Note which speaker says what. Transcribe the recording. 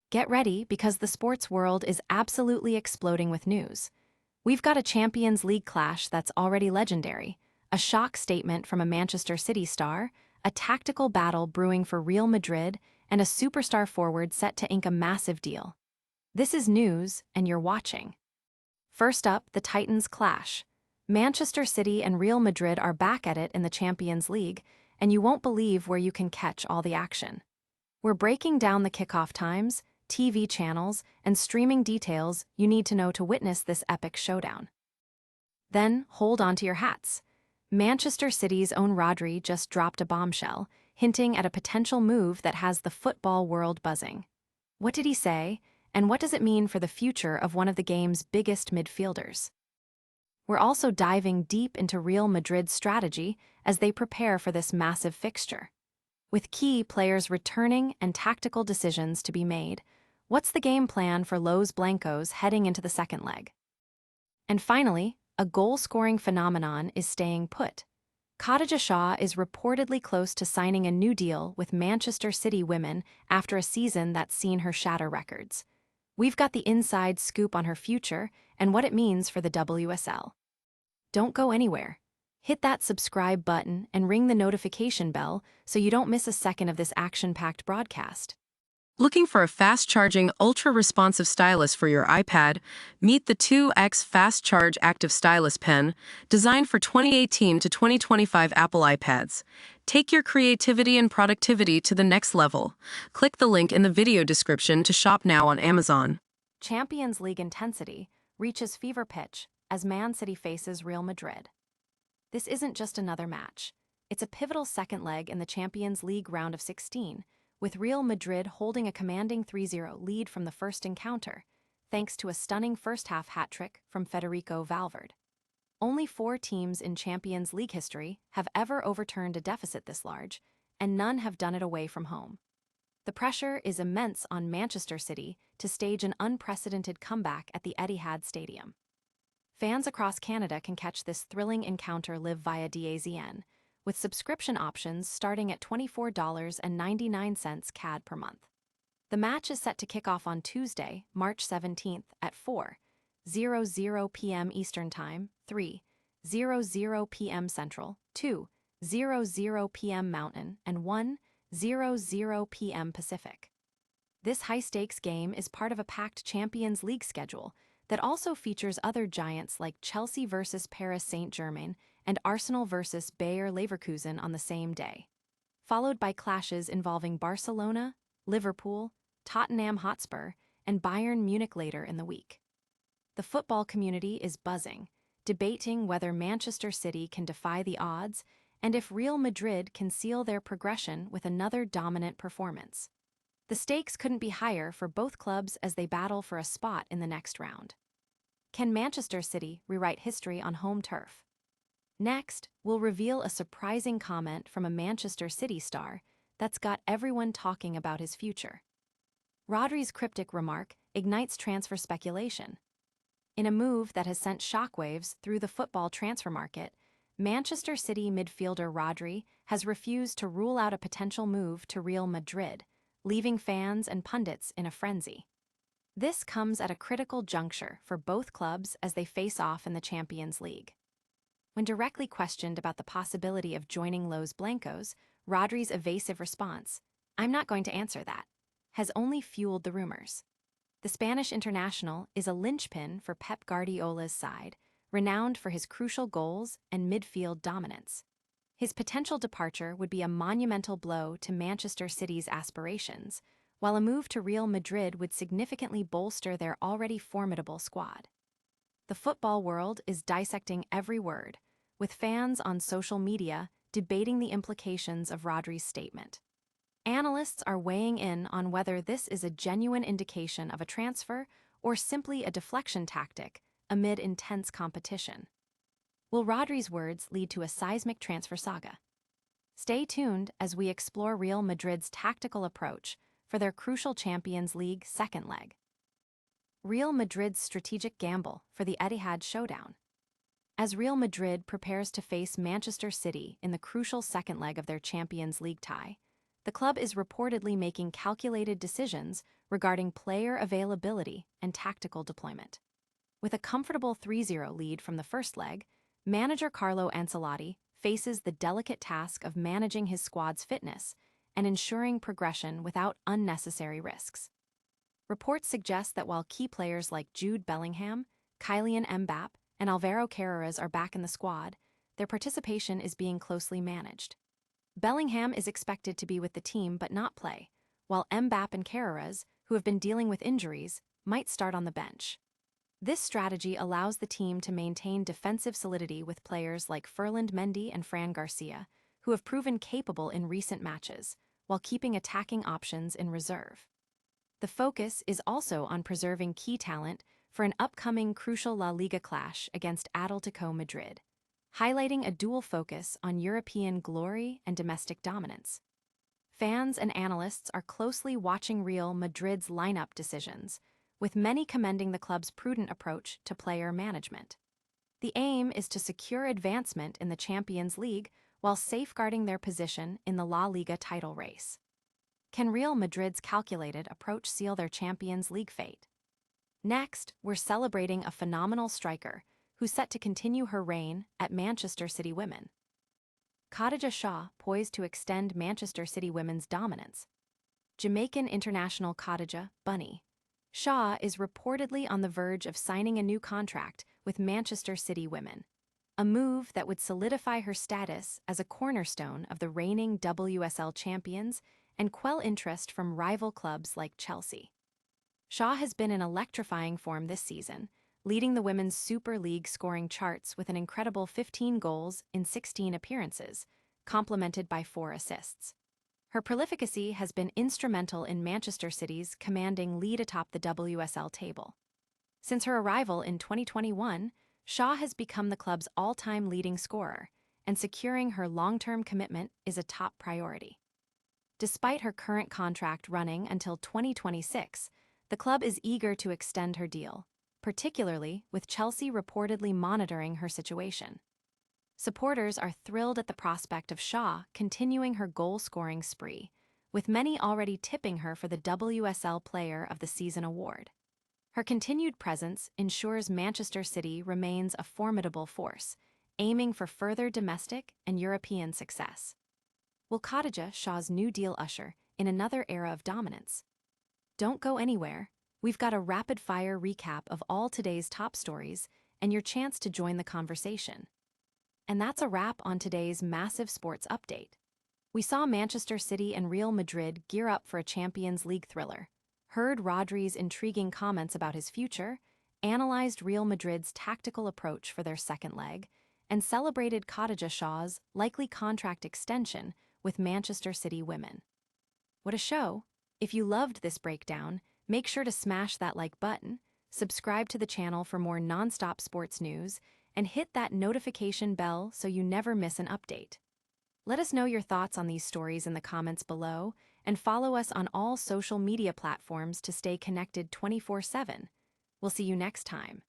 Speaker 1: Get ready because the sports world is absolutely exploding with news. We've got a Champions League clash that's already legendary, a shock statement from a Manchester City star, a tactical battle brewing for Real Madrid, and a superstar forward set to ink a massive deal. This is news, and you're watching. First up, the Titans clash. Manchester City and Real Madrid are back at it in the Champions League, and you won't believe where you can catch all the action. We're breaking down the kickoff times, TV channels, and streaming details you need to know to witness this epic showdown. Then, hold on to your hats. Manchester City's own Rodri just dropped a bombshell, hinting at a potential move that has the football world buzzing. What did he say, and what does it mean for the future of one of the game's biggest midfielders? We're also diving deep into Real Madrid's strategy as they prepare for this massive fixture. With key players returning and tactical decisions to be made, what's the game plan for Los Blancos heading into the second leg? And finally, a goal-scoring phenomenon is staying put. Khadija Shaw is reportedly close to signing a new deal with Manchester City women after a season that's seen her shatter records. We've got the inside scoop on her future and what it means for the WSL. Don't go anywhere. Hit that subscribe button and ring the notification bell so you don't miss a second of this action-packed broadcast.
Speaker 2: Looking for a fast-charging, ultra-responsive stylus for your iPad? Meet the 2X Fast Charge Active Stylus Pen, designed for 2018 to 2025 Apple iPads. Take your creativity and productivity to the next level. Click the link in the video description to shop now on Amazon.
Speaker 1: Champions League intensity reaches fever pitch as Man City faces Real Madrid. This isn't just another match. It's a pivotal second leg in the Champions League round of 16, with Real Madrid holding a commanding 3-0 lead from the first encounter, thanks to a stunning first-half hat-trick from Federico Valverde. Only 4 teams in Champions League history have ever overturned a deficit this large, and none have done it away from home. The pressure is immense on Manchester City to stage an unprecedented comeback at the Etihad Stadium. Fans across Canada can catch this thrilling encounter live via DAZN, with subscription options starting at $24.99 CAD per month. The match is set to kick off on Tuesday, March 17th at 4:00 p.m. Eastern Time, 3:00 p.m. Central, 2:00 p.m. Mountain, and 1:00 p.m. Pacific. This high-stakes game is part of a packed Champions League schedule that also features other giants like Chelsea versus Paris Saint-Germain and Arsenal versus Bayer Leverkusen on the same day, followed by clashes involving Barcelona, Liverpool, Tottenham Hotspur, and Bayern Munich later in the week. The football community is buzzing, debating whether Manchester City can defy the odds and if Real Madrid can seal their progression with another dominant performance. The stakes couldn't be higher for both clubs as they battle for a spot in the next round. Can Manchester City rewrite history on home turf? Next, we'll reveal a surprising comment from a Manchester City star that's got everyone talking about his future. Rodri's cryptic remark ignites transfer speculation. In a move that has sent shockwaves through the football transfer market, Manchester City midfielder Rodri has refused to rule out a potential move to Real Madrid, leaving fans and pundits in a frenzy. This comes at a critical juncture for both clubs as they face off in the Champions League. When directly questioned about the possibility of joining Los Blancos, Rodri's evasive response, "I'm not going to answer that," has only fueled the rumors. The Spanish international is a linchpin for Pep Guardiola's side, renowned for his crucial goals and midfield dominance. His potential departure would be a monumental blow to Manchester City's aspirations, while a move to Real Madrid would significantly bolster their already formidable squad. The football world is dissecting every word, with fans on social media debating the implications of Rodri's statement. Analysts are weighing in on whether this is a genuine indication of a transfer or simply a deflection tactic amid intense competition. Will Rodri's words lead to a seismic transfer saga? Stay tuned as we explore Real Madrid's tactical approach for their crucial Champions League second leg. Real Madrid's strategic gamble for the Etihad showdown. As Real Madrid prepares to face Manchester City in the crucial second leg of their Champions League tie, the club is reportedly making calculated decisions regarding player availability and tactical deployment. With a comfortable 3-0 lead from the first leg, manager Carlo Ancelotti faces the delicate task of managing his squad's fitness and ensuring progression without unnecessary risks. Reports suggest that while key players like Jude Bellingham, Kylian Mbappé, and Alvaro Carreras are back in the squad, their participation is being closely managed. Bellingham is expected to be with the team but not play, while Mbappé and Carreras, who have been dealing with injuries, might start on the bench. This strategy allows the team to maintain defensive solidity with players like Ferland Mendy and Fran Garcia, who have proven capable in recent matches, while keeping attacking options in reserve. The focus is also on preserving key talent for an upcoming crucial La Liga clash against Atletico Madrid, highlighting a dual focus on European glory and domestic dominance. Fans and analysts are closely watching Real Madrid's lineup decisions, with many commending the club's prudent approach to player management. The aim is to secure advancement in the Champions League while safeguarding their position in the La Liga title race. Can Real Madrid's calculated approach seal their Champions League fate? Next, we're celebrating a phenomenal striker who's set to continue her reign at Manchester City Women. Khadija Shaw poised to extend Manchester City Women's dominance. Jamaican international Khadija Bunny Shaw is reportedly on the verge of signing a new contract with Manchester City Women, a move that would solidify her status as a cornerstone of the reigning WSL champions and quell interest from rival clubs like Chelsea. Shaw has been in electrifying form this season, leading the Women's Super League scoring charts with an incredible 15 goals in 16 appearances, complemented by 4 assists. Her prolificacy has been instrumental in Manchester City's commanding lead atop the WSL table. Since her arrival in 2021, Shaw has become the club's all-time leading scorer, and securing her long-term commitment is a top priority. Despite her current contract running until 2026, the club is eager to extend her deal, particularly with Chelsea reportedly monitoring her situation. Supporters are thrilled at the prospect of Shaw continuing her goal-scoring spree, with many already tipping her for the WSL Player of the Season award. Her continued presence ensures Manchester City remains a formidable force, aiming for further domestic and European success. Will Khadija Shaw's new deal usher in another era of dominance? Don't go anywhere. We've got a rapid-fire recap of all today's top stories and your chance to join the conversation. And that's a wrap on today's massive sports update. We saw Manchester City and Real Madrid gear up for a Champions League thriller, heard Rodri's intriguing comments about his future, analyzed Real Madrid's tactical approach for their second leg, and celebrated Khadija Shaw's likely contract extension with Manchester City Women. What a show! If you loved this breakdown, make sure to smash that like button, subscribe to the channel for more non-stop sports news, and hit that notification bell so you never miss an update. Let us know your thoughts on these stories in the comments below, and follow us on all social media platforms to stay connected 24/7. We'll see you next time.